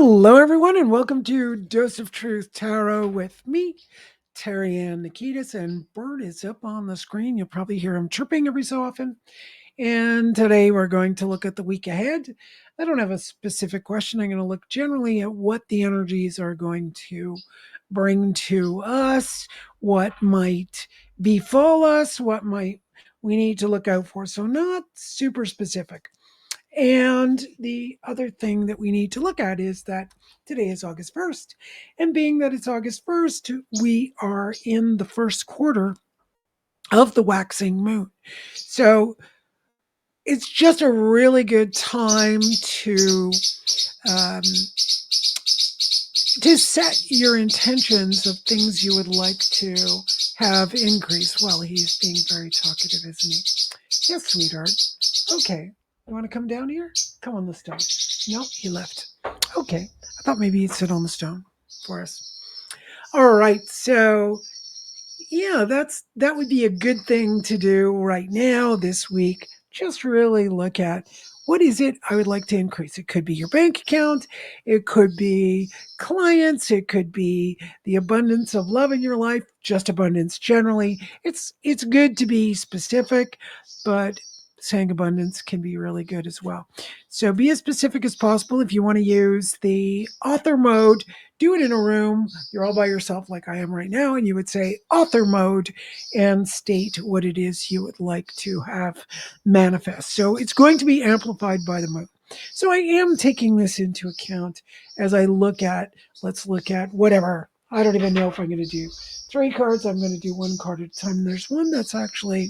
Hello, everyone, and welcome to Dose of Truth Tarot with me, Terry Ann Nikitas, and Bert is up on the screen. You'll probably hear him chirping every so often. And today we're going to look at the week ahead. I don't have a specific question. I'm going to look generally at what the energies are going to bring to us, what might befall us, what might we need to look out for. So, not super specific. And the other thing that we need to look at is that today is August 1st. And being that it's August 1st, we are in the first quarter of the waxing moon. So it's just a really good time um, to set your intentions of things you would like to have increase. Well, he's being very talkative, isn't he? Yes, sweetheart. Okay. You want to come down here? Come on the stone. No, he left. Okay. I thought maybe he'd sit on the stone for us. All right. So, yeah, that would be a good thing to do right now this week. Just really look at what is it I would like to increase. It could be your bank account, it could be clients, it could be the abundance of love in your life, just abundance generally. It's good to be specific, but saying abundance can be really good as well. So be as specific as possible. If you want to use the author mode, do it in a room. You're all by yourself, like I am right now, and you would say author mode and state what it is you would like to have manifest. So it's going to be amplified by the moon. So I am taking this into account as I let's look at whatever. I don't even know if I'm going to do 3 cards. I'm going to do 1 card at a time. There's one that's actually,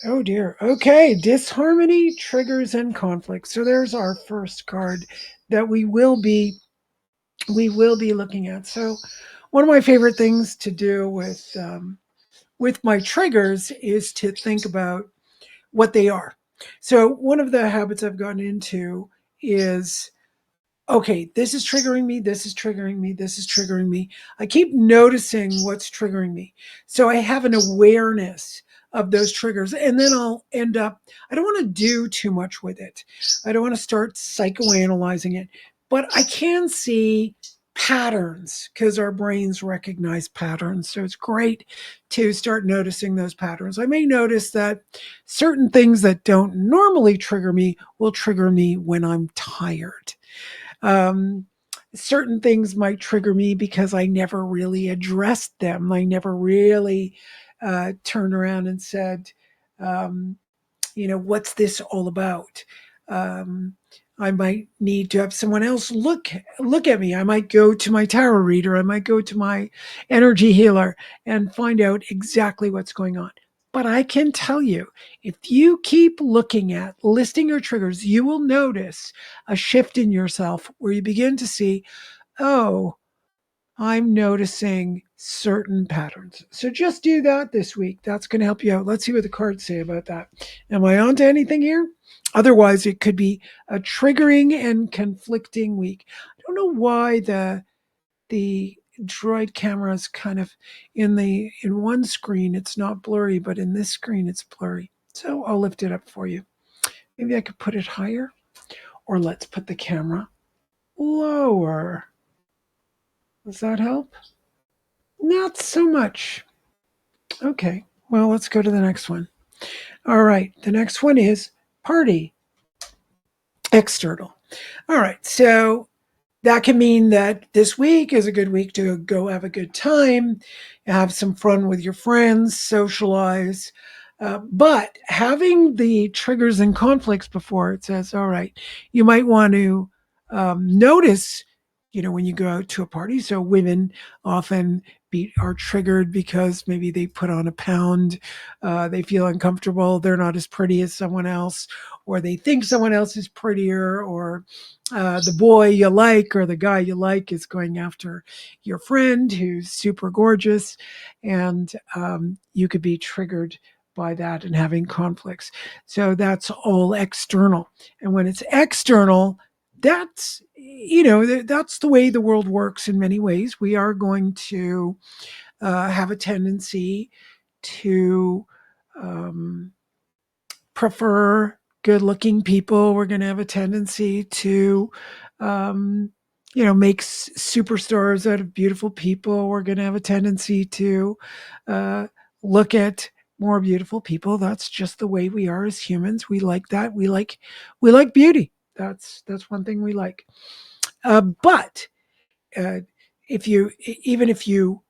oh dear. Okay, disharmony, triggers, and conflict. So there's our first card that we will be looking at. So one of my favorite things to do with my triggers is to think about what they are. So one of the habits I've gotten into is, okay, this is triggering me, this is triggering me, this is triggering me. I keep noticing what's triggering me. So I have an awareness of those triggers, and then I'll end up, I don't want to do too much with it. I don't want to start psychoanalyzing it, but I can see patterns because our brains recognize patterns. So it's great to start noticing those patterns. I may notice that certain things that don't normally trigger me will trigger me when I'm tired. Um, Certain things might trigger me because I never really addressed them. I never really turned around and said, um, what's this all about? Um, I might need to have someone else look at me. I might go to my tarot reader. I might go to my energy healer and find out exactly what's going on. But I can tell you, if you keep looking at listing your triggers, you will notice a shift in yourself where you begin to see, oh, I'm noticing certain patterns. So just do that this week. That's going to help you out. Let's see what the cards say about that. Am I on to anything here? Otherwise, it could be a triggering and conflicting week. I don't know why the droid camera is kind of in one screen it's not blurry, but in this screen it's blurry. So I'll lift it up for you. Maybe I could put it higher, or let's put the camera lower. Does that help? Not so much. Okay, well, let's go to the next one. All right, the next one is party, external. All right, so that can mean that this week is a good week to go have a good time, have some fun with your friends, socialize. But having the triggers and conflicts before it says, all right, you might want to notice, when you go out to a party. So women often are triggered because maybe they put on a pound, they feel uncomfortable, they're not as pretty as someone else, or they think someone else is prettier, or the boy you like or the guy you like is going after your friend who's super gorgeous, and you could be triggered by that and having conflicts. So that's all external. And when it's external, that's that's the way the world works in many ways. We are going to have a tendency to um, prefer good looking people. We're going to have a tendency to, um, make superstars out of beautiful people. We're going to have a tendency to uh, look at more beautiful people. That's just the way we are as humans. We like that. We like beauty. That's one thing we like. But uh, if you even if you're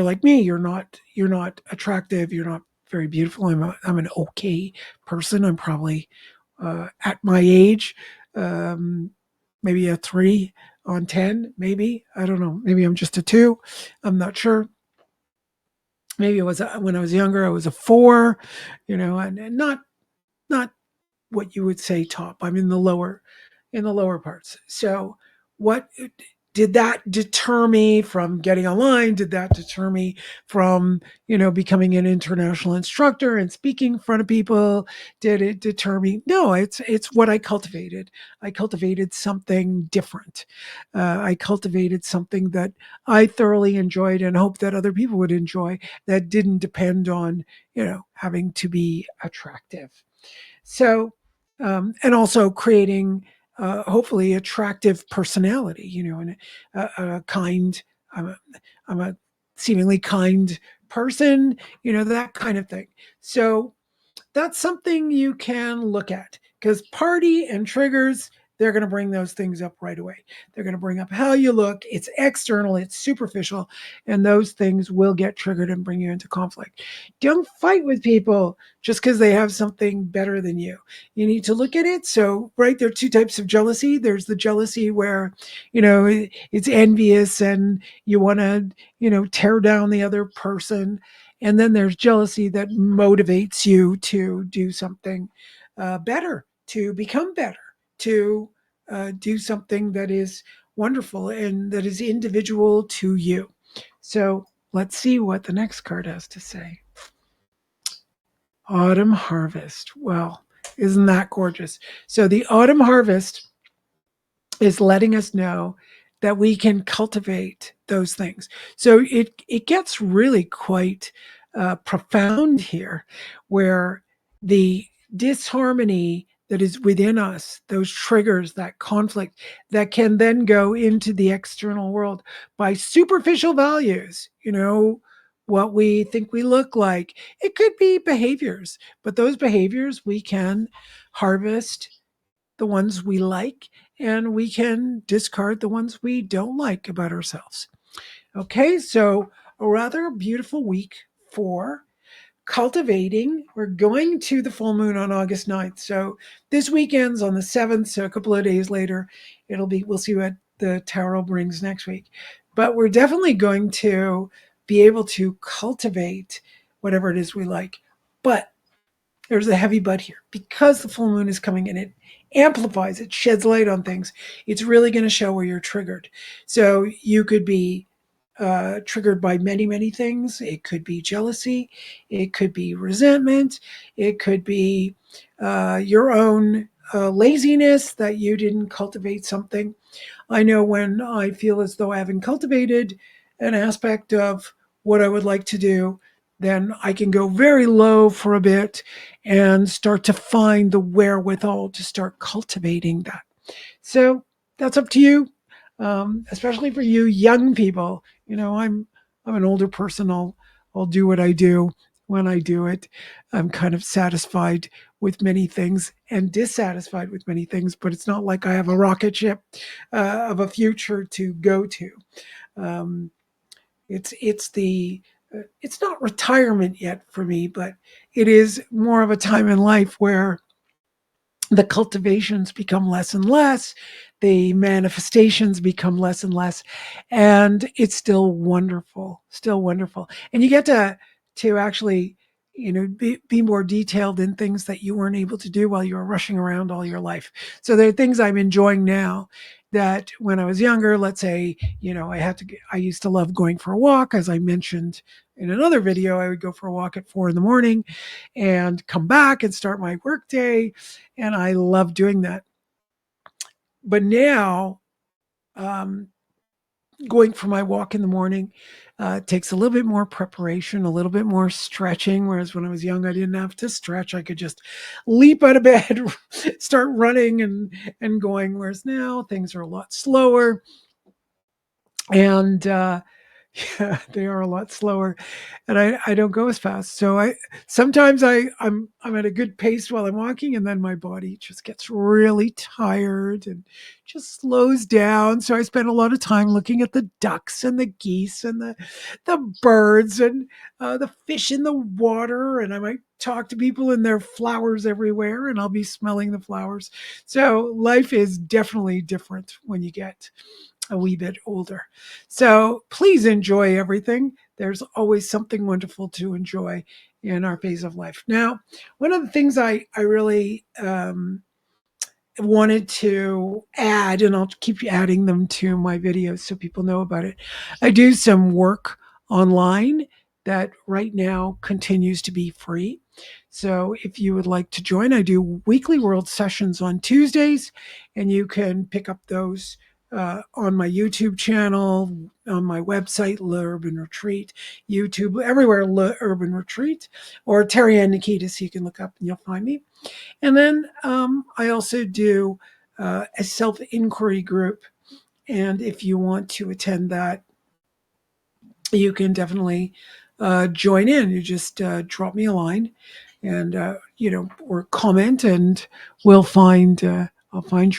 like me, you're not attractive. You're not very beautiful. I'm an okay person. I'm probably at my age, um, maybe a 3 on 10. Maybe I don't know. Maybe I'm just a 2. I'm not sure. Maybe it was when I was younger. I was a 4. And not what you would say top. I'm in the lower parts. So what did that deter me from getting online? Did that deter me from, becoming an international instructor and speaking in front of people? Did it deter me? No, it's what I cultivated. I cultivated something different. I cultivated something that I thoroughly enjoyed and hoped that other people would enjoy, that didn't depend on, having to be attractive. So, and also creating hopefully attractive personality, and a kind. I'm a, I'm a seemingly kind person, that kind of thing. So that's something you can look at, because party and triggers, they're going to bring those things up right away. They're going to bring up how you look. It's external, it's superficial, and those things will get triggered and bring you into conflict. Don't fight with people just because they have something better than you. You need to look at it. So, right, there are two types of jealousy. There's the jealousy where, it's envious and you want to, tear down the other person. And then there's jealousy that motivates you to do something better, to become better, to do something that is wonderful and that is individual to you. So let's see what the next card has to say. Autumn harvest. Well, isn't that gorgeous? So the autumn harvest is letting us know that we can cultivate those things. So it gets really quite profound here, where the disharmony that is within us, those triggers, that conflict, that can then go into the external world by superficial values, what we think we look like. It could be behaviors, but those behaviors we can harvest the ones we like, and we can discard the ones we don't like about ourselves. Okay, so a rather beautiful week for cultivating. We're going to the full moon on August 9th. So this weekend's on the 7th. So a couple of days later, we'll see what the tarot brings next week. But we're definitely going to be able to cultivate whatever it is we like. But there's a heavy but here, because the full moon is coming in. It amplifies, it sheds light on things. It's really going to show where you're triggered. So you could be triggered by many, many things. It could be jealousy, it could be resentment, it could be your own laziness, that you didn't cultivate something. I know when I feel as though I haven't cultivated an aspect of what I would like to do, then I can go very low for a bit and start to find the wherewithal to start cultivating that. So that's up to you, especially for you young people. I'm an older person. I'll do what I do when I do it. I'm kind of satisfied with many things and dissatisfied with many things, but it's not like I have a rocket ship of a future to go to. Um, it's not retirement yet for me, but it is more of a time in life where the cultivations become less and less, the manifestations become less and less, and it's still wonderful, and you get to actually, be more detailed in things that you weren't able to do while you were rushing around all your life. So there are things I'm enjoying now that when I was younger, let's say, I used to love going for a walk. As I mentioned in another video, I would go for a walk at 4 in the morning and come back and start my work day. And I love doing that. But now, um, going for my walk in the morning takes a little bit more preparation, a little bit more stretching. Whereas when I was young, I didn't have to stretch. I could just leap out of bed, start running and going. Whereas now things are a lot slower. And yeah, they are a lot slower, and I don't go as fast. So I sometimes I'm at a good pace while I'm walking, and then my body just gets really tired and just slows down. So I spend a lot of time looking at the ducks and the geese and the birds and the fish in the water, and I might talk to people and there are flowers everywhere, and I'll be smelling the flowers. So life is definitely different when you get a wee bit older. So please enjoy everything. There's always something wonderful to enjoy in our phase of life. Now, one of the things I really wanted to add, and I'll keep adding them to my videos so people know about it. I do some work online that right now continues to be free. So if you would like to join, I do weekly world sessions on Tuesdays, and you can pick up those on my YouTube channel, on my website, Le Urban Retreat, YouTube, everywhere, Le Urban Retreat, or Terry Ann Nikitas, you can look up and you'll find me. And then I also do a self inquiry group. And if you want to attend that, you can definitely join in. You just drop me a line and, or comment, and I'll find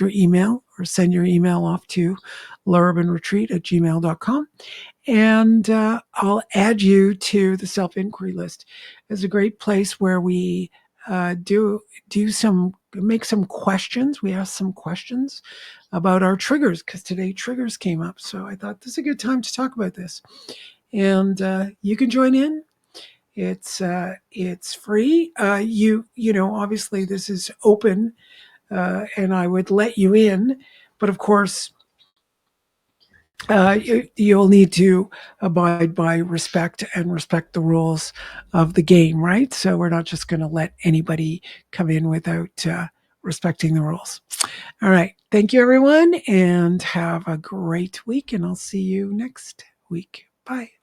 your email or send your email off to laurbanretreat@gmail.com. And I'll add you to the self inquiry list. It's a great place where we make some questions. We ask some questions about our triggers because today triggers came up. So I thought this is a good time to talk about this. And you can join in. It's free. Obviously this is open, and I would let you in, but of course you'll need to abide by respect and respect the rules of the game, right? So we're not just going to let anybody come in without respecting the rules. All right. Thank you, everyone, and have a great week. And I'll see you next week. Bye.